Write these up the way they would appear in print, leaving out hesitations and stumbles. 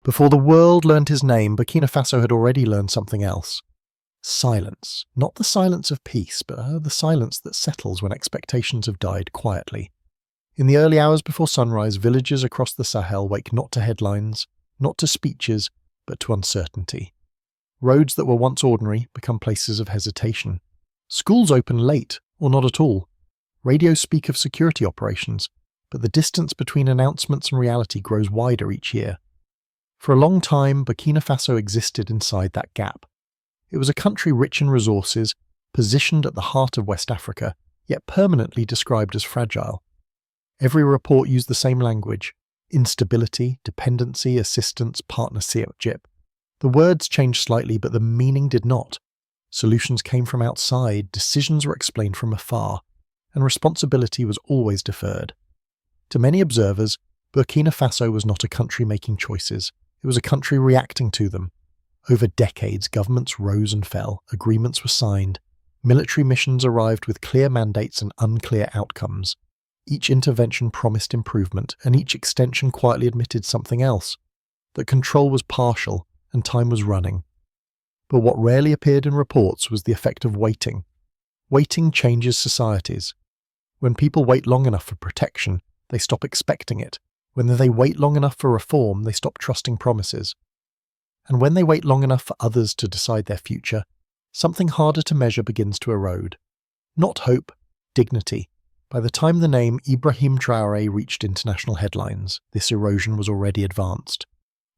Before the world learned his name, Burkina Faso had already learned something else. Silence. Not the silence of peace, but the silence that settles when expectations have died quietly. In the early hours before sunrise, villages across the Sahel wake not to headlines, not to speeches, but to uncertainty. Roads that were once ordinary become places of hesitation. Schools open late, or not at all. Radios speak of security operations, but the distance between announcements and reality grows wider each year. For a long time, Burkina Faso existed inside that gap. It was a country rich in resources, positioned at the heart of West Africa, yet permanently described as fragile. Every report used the same language: instability, dependency, assistance, partnership. The words changed slightly, but the meaning did not. Solutions came from outside, decisions were explained from afar, and responsibility was always deferred. To many observers, Burkina Faso was not a country making choices. It was a country reacting to them. Over decades, governments rose and fell, agreements were signed, military missions arrived with clear mandates and unclear outcomes. Each intervention promised improvement, and each extension quietly admitted something else: that control was partial and time was running. But what rarely appeared in reports was the effect of waiting. Waiting changes societies. When people wait long enough for protection, they stop expecting it. When they wait long enough for reform, they stop trusting promises. And when they wait long enough for others to decide their future, something harder to measure begins to erode. Not hope, dignity. By the time the name Ibrahim Traoré reached international headlines, this erosion was already advanced.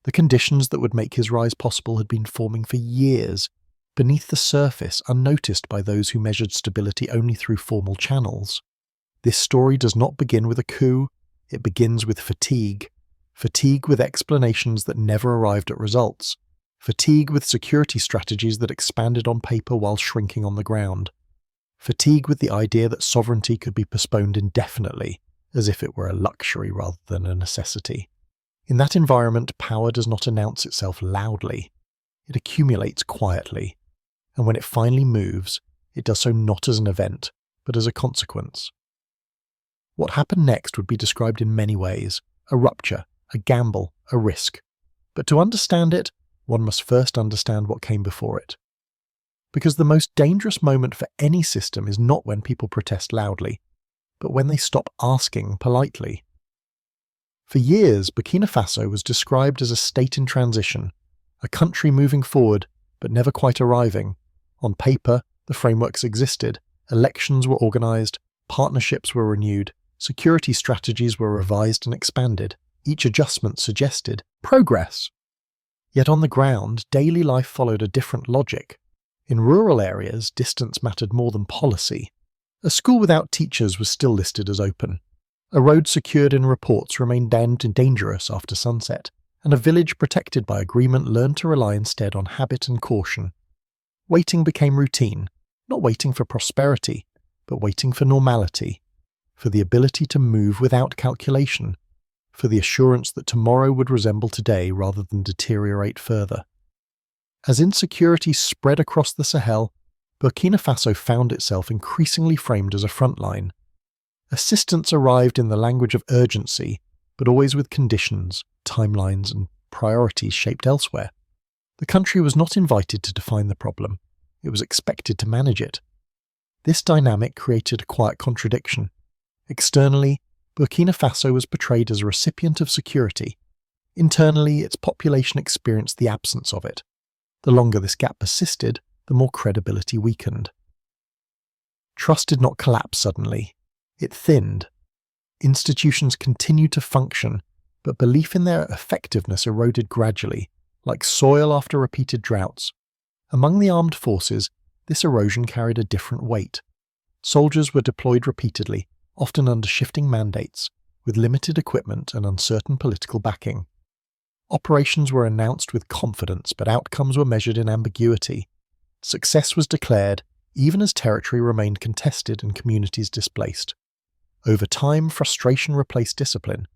The conditions that would make his rise possible had been forming for years, beneath the surface, unnoticed by those who measured stability only through formal channels. This story does not begin with a coup, it begins with fatigue. Fatigue with explanations that never arrived at results. Fatigue with security strategies that expanded on paper while shrinking on the ground. Fatigue with the idea that sovereignty could be postponed indefinitely, as if it were a luxury rather than a necessity. In that environment, power does not announce itself loudly. It accumulates quietly, and when it finally moves, it does so not as an event, but as a consequence. What happened next would be described in many ways: a rupture, a gamble, a risk. But to understand it, one must first understand what came before it. Because the most dangerous moment for any system is not when people protest loudly, but when they stop asking politely. For years, Burkina Faso was described as a state in transition, a country moving forward, but never quite arriving. On paper, the frameworks existed, elections were organized, partnerships were renewed, security strategies were revised and expanded. Each adjustment suggested progress. Yet on the ground, daily life followed a different logic. In rural areas, distance mattered more than policy. A school without teachers was still listed as open. A road secured in reports remained dangerous after sunset, and a village protected by agreement learned to rely instead on habit and caution. Waiting became routine, not waiting for prosperity, but waiting for normality, for the ability to move without calculation, for the assurance that tomorrow would resemble today rather than deteriorate further. As insecurity spread across the Sahel, Burkina Faso found itself increasingly framed as a frontline. Assistance arrived in the language of urgency, but always with conditions, timelines, and priorities shaped elsewhere. The country was not invited to define the problem, it was expected to manage it. This dynamic created a quiet contradiction. Externally, Burkina Faso was portrayed as a recipient of security. Internally, its population experienced the absence of it. The longer this gap persisted, the more credibility weakened. Trust did not collapse suddenly. It thinned. Institutions continued to function, but belief in their effectiveness eroded gradually, like soil after repeated droughts. Among the armed forces, this erosion carried a different weight. Soldiers were deployed repeatedly, often under shifting mandates, with limited equipment and uncertain political backing. Operations were announced with confidence, but outcomes were measured in ambiguity. Success was declared, even as territory remained contested and communities displaced. Over time, frustration replaced discipline.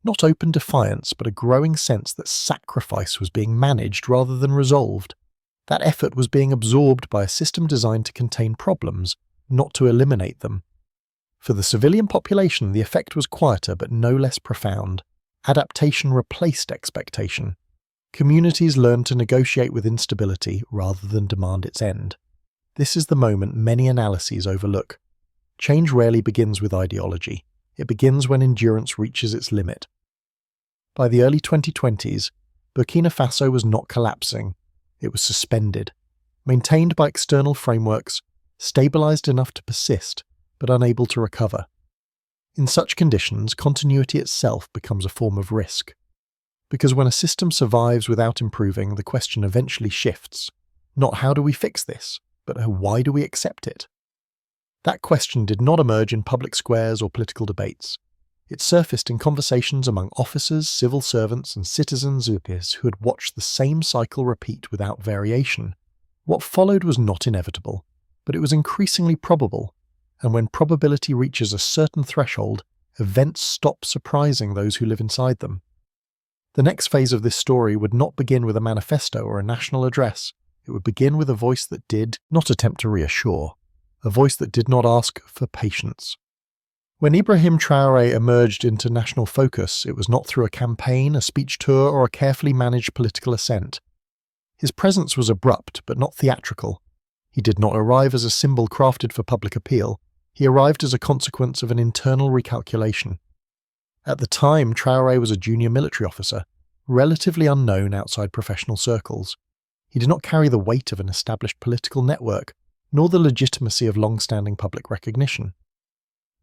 Not open defiance, but a growing sense that sacrifice was being managed rather than resolved. That effort was being absorbed by a system designed to contain problems, not to eliminate them. For the civilian population, the effect was quieter but no less profound. Adaptation replaced expectation. Communities learn to negotiate with instability rather than demand its end. This is the moment many analyses overlook. Change rarely begins with ideology. It begins when endurance reaches its limit. By the early 2020s, Burkina Faso was not collapsing. It was suspended, maintained by external frameworks, stabilized enough to persist, but unable to recover. In such conditions, continuity itself becomes a form of risk. Because when a system survives without improving, the question eventually shifts. Not how do we fix this, but why do we accept it? That question did not emerge in public squares or political debates. It surfaced in conversations among officers, civil servants, and citizens who had watched the same cycle repeat without variation. What followed was not inevitable, but it was increasingly probable, and when probability reaches a certain threshold, events stop surprising those who live inside them. The next phase of this story would not begin with a manifesto or a national address. It would begin with a voice that did not attempt to reassure, a voice that did not ask for patience. When Ibrahim Traoré emerged into national focus, it was not through a campaign, a speech tour, or a carefully managed political ascent. His presence was abrupt, but not theatrical. He did not arrive as a symbol crafted for public appeal. He arrived as a consequence of an internal recalculation. At the time, Traoré was a junior military officer, relatively unknown outside professional circles. He did not carry the weight of an established political network, nor the legitimacy of long-standing public recognition.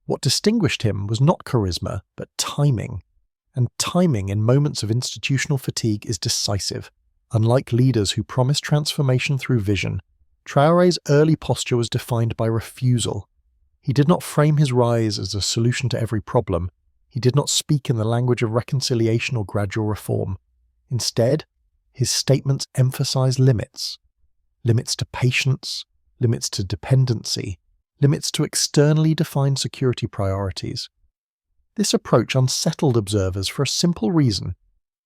What distinguished him was not charisma, but timing. And timing in moments of institutional fatigue is decisive. Unlike leaders who promise transformation through vision, Traoré's early posture was defined by refusal. He did not frame his rise as a solution to every problem. He did not speak in the language of reconciliation or gradual reform. Instead, his statements emphasized limits. Limits to patience, limits to dependency, limits to externally defined security priorities. This approach unsettled observers for a simple reason.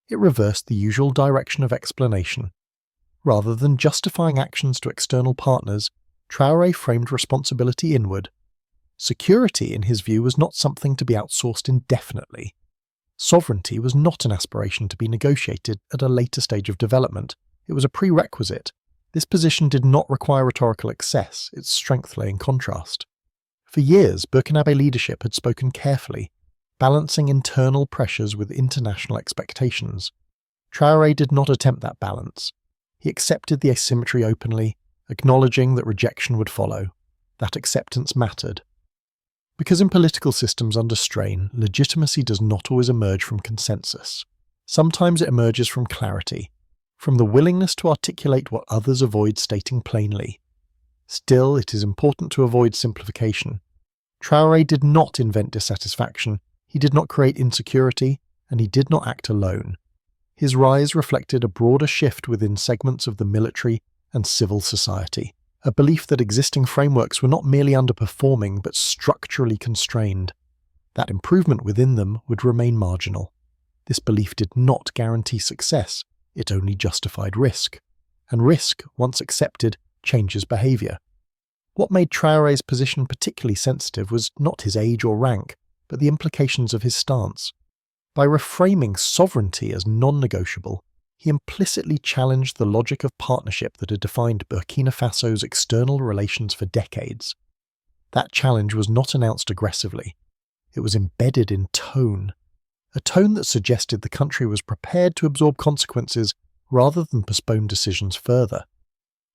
It reversed the usual direction of explanation. Rather than justifying actions to external partners, Traoré framed responsibility inward. Security, in his view, was not something to be outsourced indefinitely. Sovereignty was not an aspiration to be negotiated at a later stage of development. It was a prerequisite. This position did not require rhetorical excess, its strength lay in contrast. For years, Burkinabe leadership had spoken carefully, balancing internal pressures with international expectations. Traoré did not attempt that balance. He accepted the asymmetry openly, acknowledging that rejection would follow. That acceptance mattered. Because in political systems under strain, legitimacy does not always emerge from consensus. Sometimes it emerges from clarity, from the willingness to articulate what others avoid stating plainly. Still, it is important to avoid simplification. Traoré did not invent dissatisfaction, he did not create insecurity, and he did not act alone. His rise reflected a broader shift within segments of the military and civil society. A belief that existing frameworks were not merely underperforming but structurally constrained. That improvement within them would remain marginal. This belief did not guarantee success, it only justified risk. And risk, once accepted, changes behaviour. What made Traoré's position particularly sensitive was not his age or rank, but the implications of his stance. By reframing sovereignty as non-negotiable, he implicitly challenged the logic of partnership that had defined Burkina Faso's external relations for decades. That challenge was not announced aggressively. It was embedded in tone, a tone that suggested the country was prepared to absorb consequences rather than postpone decisions further.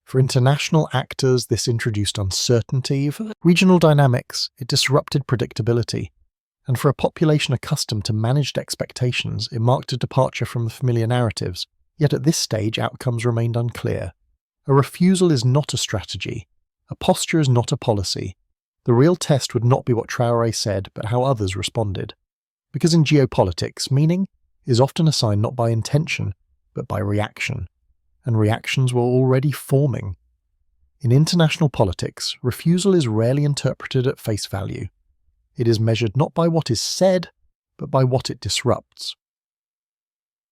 For international actors, this introduced uncertainty. For regional dynamics, it disrupted predictability. And for a population accustomed to managed expectations, it marked a departure from the familiar narratives. Yet at this stage, outcomes remained unclear. A refusal is not a strategy. A posture is not a policy. The real test would not be what Traoré said, but how others responded. Because in geopolitics, meaning is often assigned not by intention, but by reaction. And reactions were already forming. In international politics, refusal is rarely interpreted at face value. It is measured not by what is said, but by what it disrupts.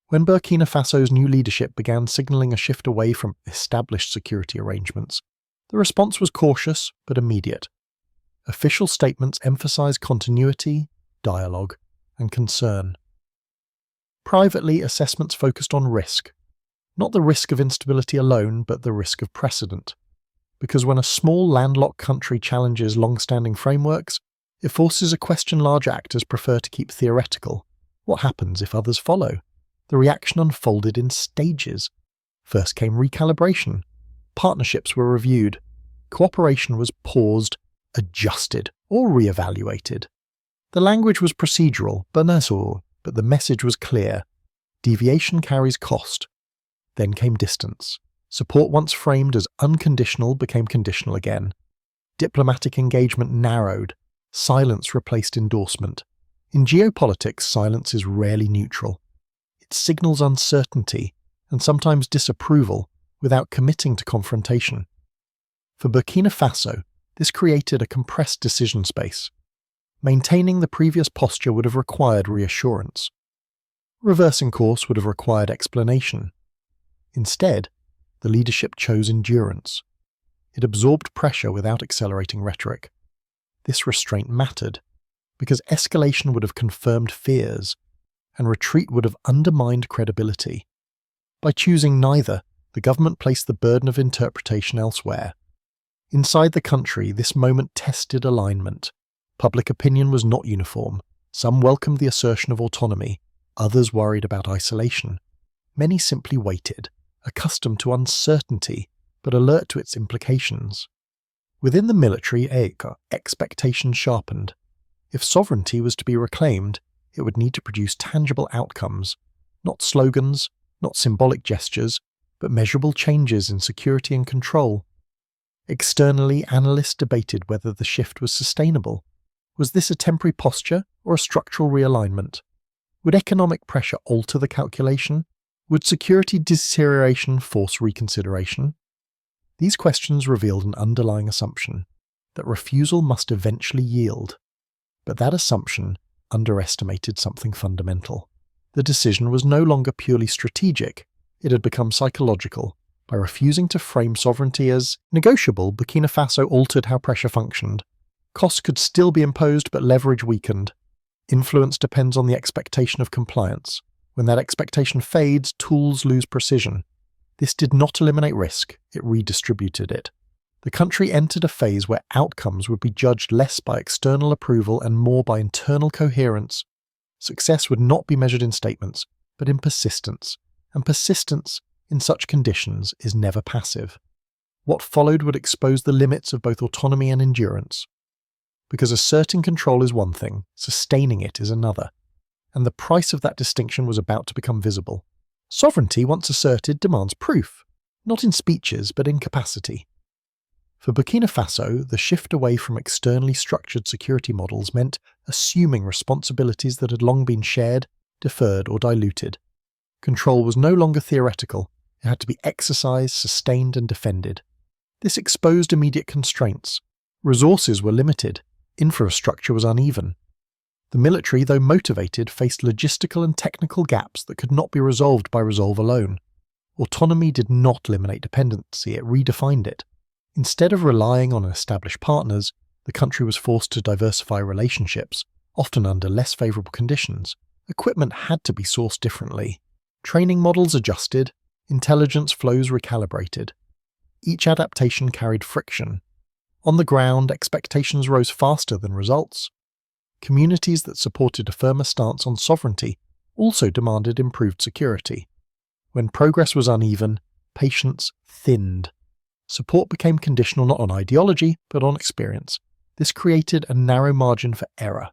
When Burkina Faso's new leadership began signalling a shift away from established security arrangements, the response was cautious but immediate. Official statements emphasized continuity, dialogue, and concern. Privately, assessments focused on risk. Not the risk of instability alone, but the risk of precedent. Because when a small landlocked country challenges long-standing frameworks, it forces a question large actors prefer to keep theoretical. What happens if others follow? The reaction unfolded in stages. First came recalibration. Partnerships were reviewed. Cooperation was paused, adjusted, or re-evaluated. The language was procedural, but the message was clear. Deviation carries cost. Then came distance. Support once framed as unconditional became conditional again. Diplomatic engagement narrowed. Silence replaced endorsement. In geopolitics, silence is rarely neutral. It signals uncertainty and sometimes disapproval without committing to confrontation. For Burkina Faso, this created a compressed decision space. Maintaining the previous posture would have required reassurance. Reversing course would have required explanation. Instead, the leadership chose endurance. It absorbed pressure without accelerating rhetoric. This restraint mattered, because escalation would have confirmed fears, and retreat would have undermined credibility. By choosing neither, the government placed the burden of interpretation elsewhere. Inside the country, this moment tested alignment. Public opinion was not uniform. Some welcomed the assertion of autonomy, others worried about isolation. Many simply waited, accustomed to uncertainty, but alert to its implications. Within the military, expectations sharpened. If sovereignty was to be reclaimed, it would need to produce tangible outcomes, not slogans, not symbolic gestures, but measurable changes in security and control. Externally, analysts debated whether the shift was sustainable. Was this a temporary posture or a structural realignment? Would economic pressure alter the calculation? Would security deterioration force reconsideration? These questions revealed an underlying assumption, that refusal must eventually yield. But that assumption underestimated something fundamental. The decision was no longer purely strategic, it had become psychological. By refusing to frame sovereignty as negotiable, Burkina Faso altered how pressure functioned. Costs could still be imposed, but leverage weakened. Influence depends on the expectation of compliance. When that expectation fades, tools lose precision. This did not eliminate risk, it redistributed it. The country entered a phase where outcomes would be judged less by external approval and more by internal coherence. Success would not be measured in statements, but in persistence. And persistence, in such conditions, is never passive. What followed would expose the limits of both autonomy and endurance. Because asserting control is one thing, sustaining it is another. And the price of that distinction was about to become visible. Sovereignty, once asserted, demands proof, not in speeches but in capacity. For Burkina Faso, the shift away from externally structured security models meant assuming responsibilities that had long been shared, deferred, or diluted. Control was no longer theoretical, it had to be exercised, sustained, and defended. This exposed immediate constraints. Resources were limited, infrastructure was uneven. The military, though motivated, faced logistical and technical gaps that could not be resolved by resolve alone. Autonomy did not eliminate dependency, it redefined it. Instead of relying on established partners, the country was forced to diversify relationships, often under less favourable conditions. Equipment had to be sourced differently. Training models adjusted, intelligence flows recalibrated. Each adaptation carried friction. On the ground, expectations rose faster than results. Communities that supported a firmer stance on sovereignty also demanded improved security. When progress was uneven, patience thinned. Support became conditional not on ideology, but on experience. This created a narrow margin for error.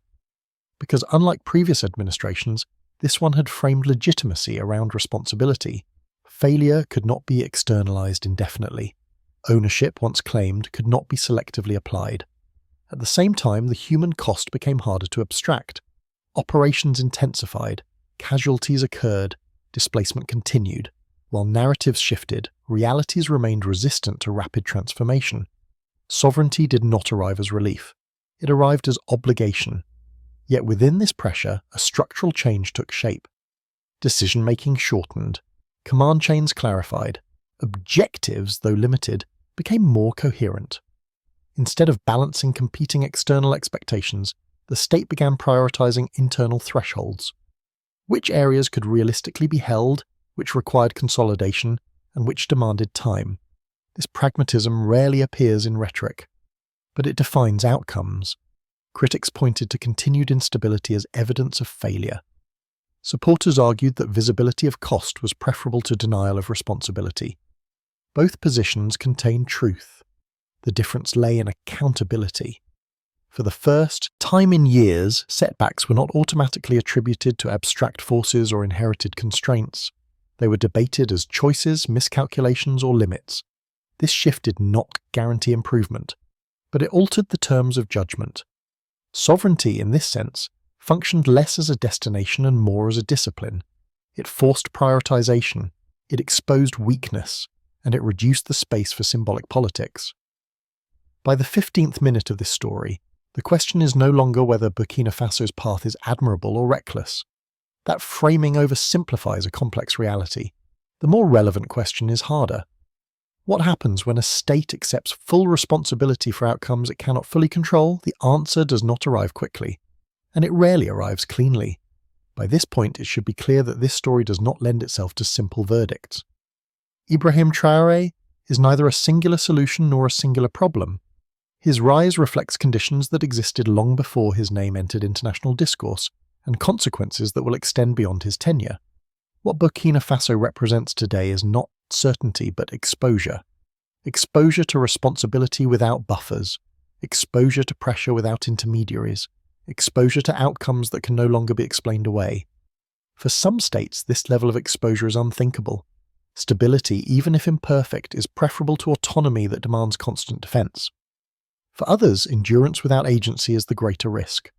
Because unlike previous administrations, this one had framed legitimacy around responsibility. Failure could not be externalized indefinitely. Ownership, once claimed, could not be selectively applied. At the same time, the human cost became harder to abstract. Operations intensified, casualties occurred, displacement continued. While narratives shifted, realities remained resistant to rapid transformation. Sovereignty did not arrive as relief. It arrived as obligation. Yet within this pressure, a structural change took shape. Decision-making shortened. Command chains clarified. Objectives, though limited, became more coherent. Instead of balancing competing external expectations, the state began prioritizing internal thresholds. Which areas could realistically be held, which required consolidation, and which demanded time. This pragmatism rarely appears in rhetoric, but it defines outcomes. Critics pointed to continued instability as evidence of failure. Supporters argued that visibility of cost was preferable to denial of responsibility. Both positions contained truth. The difference lay in accountability. For the first time in years, setbacks were not automatically attributed to abstract forces or inherited constraints. They were debated as choices, miscalculations, or limits. This shift did not guarantee improvement, but it altered the terms of judgment. Sovereignty, in this sense, functioned less as a destination and more as a discipline. It forced prioritization, it exposed weakness, and it reduced the space for symbolic politics. By the 15th minute of this story, the question is no longer whether Burkina Faso's path is admirable or reckless. That framing oversimplifies a complex reality. The more relevant question is harder. What happens when a state accepts full responsibility for outcomes it cannot fully control? The answer does not arrive quickly, and it rarely arrives cleanly. By this point, it should be clear that this story does not lend itself to simple verdicts. Ibrahim Traoré is neither a singular solution nor a singular problem. His rise reflects conditions that existed long before his name entered international discourse, and consequences that will extend beyond his tenure. What Burkina Faso represents today is not certainty but exposure. Exposure to responsibility without buffers. Exposure to pressure without intermediaries. Exposure to outcomes that can no longer be explained away. For some states, this level of exposure is unthinkable. Stability, even if imperfect, is preferable to autonomy that demands constant defense. For others, endurance without agency is the greater risk.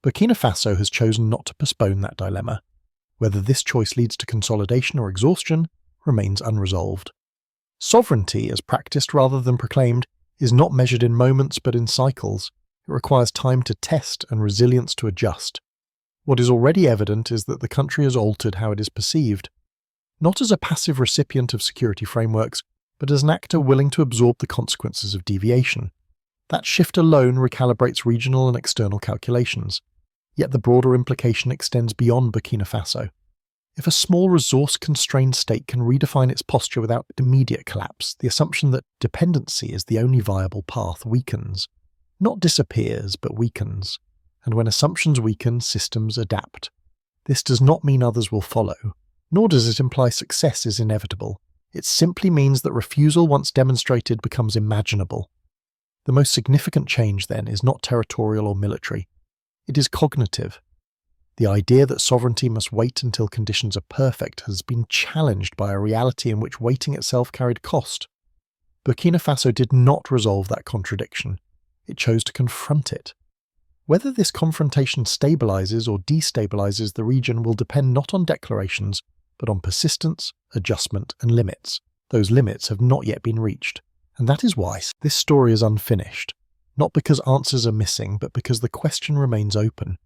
Burkina Faso has chosen not to postpone that dilemma. Whether this choice leads to consolidation or exhaustion remains unresolved. Sovereignty, as practiced rather than proclaimed, is not measured in moments but in cycles. It requires time to test and resilience to adjust. What is already evident is that the country has altered how it is perceived, not as a passive recipient of security frameworks, but as an actor willing to absorb the consequences of deviation. That shift alone recalibrates regional and external calculations. Yet the broader implication extends beyond Burkina Faso. If a small resource-constrained state can redefine its posture without immediate collapse, the assumption that dependency is the only viable path weakens. Not disappears, but weakens. And when assumptions weaken, systems adapt. This does not mean others will follow, nor does it imply success is inevitable. It simply means that refusal once demonstrated becomes imaginable. The most significant change, then, is not territorial or military. It is cognitive. The idea that sovereignty must wait until conditions are perfect has been challenged by a reality in which waiting itself carried cost. Burkina Faso did not resolve that contradiction. It chose to confront it. Whether this confrontation stabilizes or destabilizes the region will depend not on declarations, but on persistence, adjustment, and limits. Those limits have not yet been reached. And that is why this story is unfinished. Not because answers are missing, but because the question remains open.